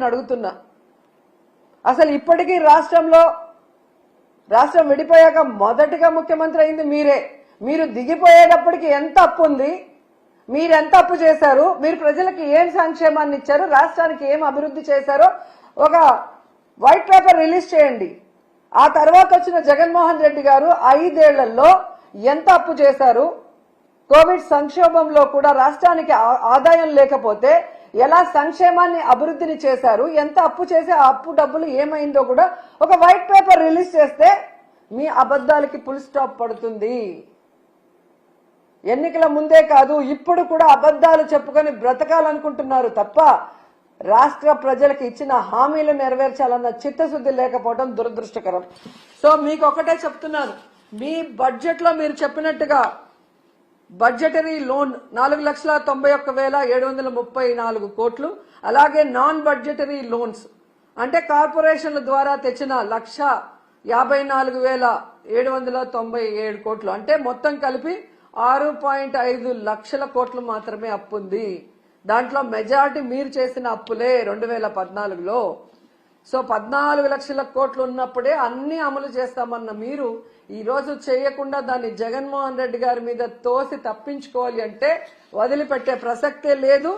అడుగుతున్నా. అసలు ఇప్పటికీ రాష్ట్రం విడిపోయాక మొదటిగా ముఖ్యమంత్రి అయింది మీరే. మీరు దిగిపోయేటప్పటికి ఎంత అప్పు ఉంది, మీరెంత అప్పు చేశారు, మీరు ప్రజలకు ఏం సంక్షేమాన్ని ఇచ్చారు, రాష్ట్రానికి ఏం అభివృద్ధి చేశారో ఒక వైట్ పేపర్ రిలీజ్ చేయండి. ఆ తర్వాత వచ్చిన జగన్మోహన్ రెడ్డి గారు 5 ఏళ్లలో ఎంత అప్పు చేశారు, కోవిడ్ సంక్షోభంలో కూడా రాష్ట్రానికి ఆదాయం లేకపోతే ఎలా సంక్షేమాన్ని అభివృద్ధిని చేశారు, ఎంత అప్పు చేసి ఆ అప్పు డబ్బులు ఏమైందో కూడా ఒక వైట్ పేపర్ రిలీజ్ చేస్తే మీ అబద్ధాలకి ఫుల్ స్టాప్ పడుతుంది. ఎన్నికల ముందే కాదు, ఇప్పుడు కూడా అబద్ధాలు చెప్పుకొని బ్రతకాలనుకుంటున్నారు తప్ప రాష్ట్ర ప్రజలకు ఇచ్చిన హామీలు నెరవేర్చాలన్న చిత్తశుద్ధి లేకపోవడం దురదృష్టకరం. సో మీకు ఒకటే చెప్తున్నాను, మీ బడ్జెట్ లో మీరు చెప్పినట్టుగా బడ్జెటరీ లోన్ 4,91,734 కోట్లు, అలాగే నాన్ బడ్జెటరీ లోన్స్ అంటే కార్పొరేషన్ల ద్వారా తెచ్చిన 1,54,797 కోట్లు, అంటే మొత్తం కలిపి 6.5 లక్షల కోట్లు మాత్రమే అప్పు ఉంది. దాంట్లో మెజారిటీ మీరు చేసిన అప్పులే 2014లో. సో 14 లక్షల కోట్లు ఉన్నప్పుడే అన్ని అమలు చేస్తామన్న మీరు ఈ రోజు చేయకుండా దాన్ని జగన్మోహన్ రెడ్డి గారి మీద తోసి తప్పించుకోవాలి అంటే వదిలిపెట్టే ప్రసక్తే లేదు.